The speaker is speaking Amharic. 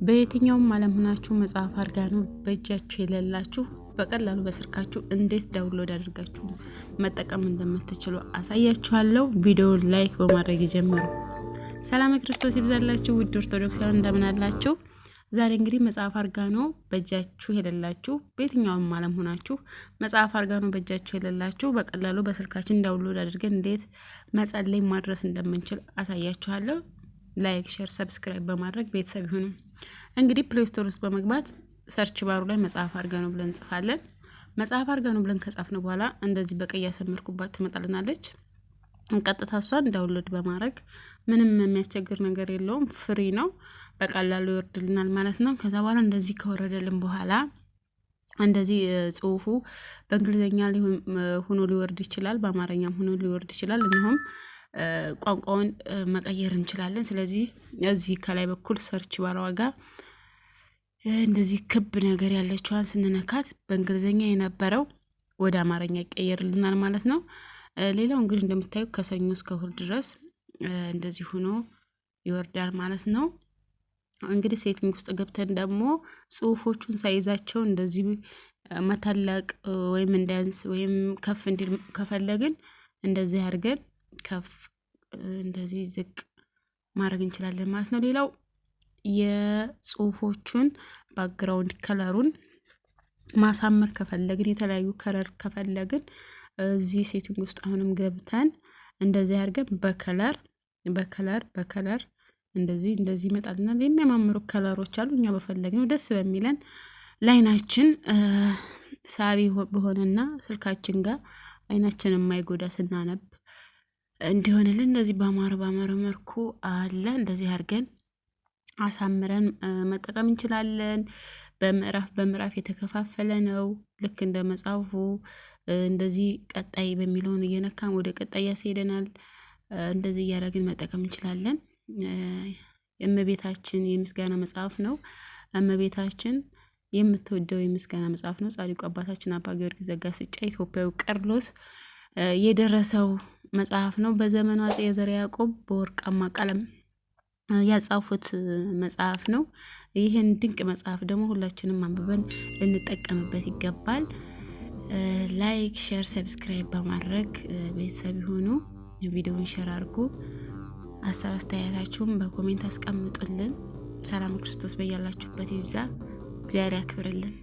በየትኛውም ዓለም ሆናችሁ መጽሐፍ አርጋኖ በእጃችሁ የሌላችሁ በቀላሉ በስልካችሁ እንዴት ዳውንሎድ አድርጋችሁ መጠቀም እንደምትችሉ አሳያችኋለሁ። ቪዲዮውን ላይክ በማድረግ ጀምሩ። ሰላም ክርስቶስ ይብዛላችሁ ውድ ኦርቶዶክሳውያን እንደምን አላችሁ? ዛሬ እንግዲህ መጽሐፍ አርጋኖ በእጃችሁ የሌላችሁ በየትኛውም ዓለም ሆናችሁ መጽሐፍ አርጋኖ በእጃችሁ የሌላችሁ በቀላሉ በስልካችን ዳውንሎድ አድርገን እንዴት መጸለይ ማድረስ እንደምንችል አሳያችኋለሁ። ላይክ ሼር ሰብስክራይብ በማድረግ ቤተሰብ ይሁኑ። እንግዲህ ፕሌይ ስቶር ውስጥ በመግባት ሰርች ባሩ ላይ መጽሐፍ አርጋኖ ብለን እንጽፋለን። መጽሐፍ አርጋኖ ብለን ከጻፍን በኋላ እንደዚህ በቀይ ያሰመርኩባት ትመጣልናለች። ቀጥታ እሷን ዳውንሎድ በማድረግ ምንም የሚያስቸግር ነገር የለውም፣ ፍሪ ነው፣ በቀላሉ ይወርድልናል ማለት ነው። ከዛ በኋላ እንደዚህ ከወረደልን በኋላ እንደዚህ ጽሁፉ በእንግሊዘኛ ሆኖ ሊወርድ ይችላል፣ በአማርኛም ሆኖ ሊወርድ ይችላል። እንሁም ቋንቋውን መቀየር እንችላለን። ስለዚህ እዚህ ከላይ በኩል ሰርች ባለዋጋ እንደዚህ ክብ ነገር ያለችዋን ስንነካት በእንግሊዘኛ የነበረው ወደ አማርኛ ይቀየርልናል ማለት ነው። ሌላው እንግዲህ እንደምታዩ ከሰኞ እስከ እሁድ ድረስ እንደዚህ ሆኖ ይወርዳል ማለት ነው። እንግዲህ ሴቲንግ ውስጥ ገብተን ደግሞ ጽሁፎቹን ሳይዛቸው እንደዚህ መታለቅ ወይም እንዳንስ ወይም ከፍ እንዲል ከፈለግን እንደዚህ አድርገን ከፍ እንደዚህ ዝቅ ማድረግ እንችላለን ማለት ነው። ሌላው የጽሁፎቹን ባክግራውንድ ከለሩን ማሳመር ከፈለግን የተለያዩ ከለር ከፈለግን እዚህ ሴቲንግ ውስጥ አሁንም ገብተን እንደዚህ አድርገን በከለር እንደዚህ ይመጣልናል። የሚያማምሩ ከለሮች አሉ። እኛ በፈለግነው ደስ በሚለን ላይናችን ሳቢ በሆነና ስልካችን ጋር አይናችን የማይጎዳ ስናነብ እንዲሆንልን እንደዚህ በአማረ መልኩ አለ። እንደዚህ አድርገን አሳምረን መጠቀም እንችላለን። በምዕራፍ የተከፋፈለ ነው። ልክ እንደ መጽሐፉ እንደዚህ ቀጣይ በሚለውን እየነካን ወደ ቀጣይ ያስሄደናል። እንደዚህ እያደረግን መጠቀም እንችላለን። እመቤታችን የምስጋና መጽሐፍ ነው። እመቤታችን የምትወደው የምስጋና መጽሐፍ ነው። ጻድቁ አባታችን አባ ጊዮርጊስ ዘጋስጫ ኢትዮጵያዊ ቀርሎስ የደረሰው መጽሐፍ ነው። በዘመኑ አጼ ዘርዓ ያዕቆብ በወርቃማ ቀለም ያጻፉት መጽሐፍ ነው። ይሄን ድንቅ መጽሐፍ ደግሞ ሁላችንም አንብበን ልንጠቀምበት ይገባል። ላይክ ሼር ሰብስክራይብ በማድረግ ቤተሰብ ይሁኑ። ቪዲዮውን ሼር አድርጉ። ሀሳብ አስተያየታችሁን በኮሜንት አስቀምጡልን። ሰላም ክርስቶስ በያላችሁበት ይብዛ። እግዚአብሔር ያክብርልን።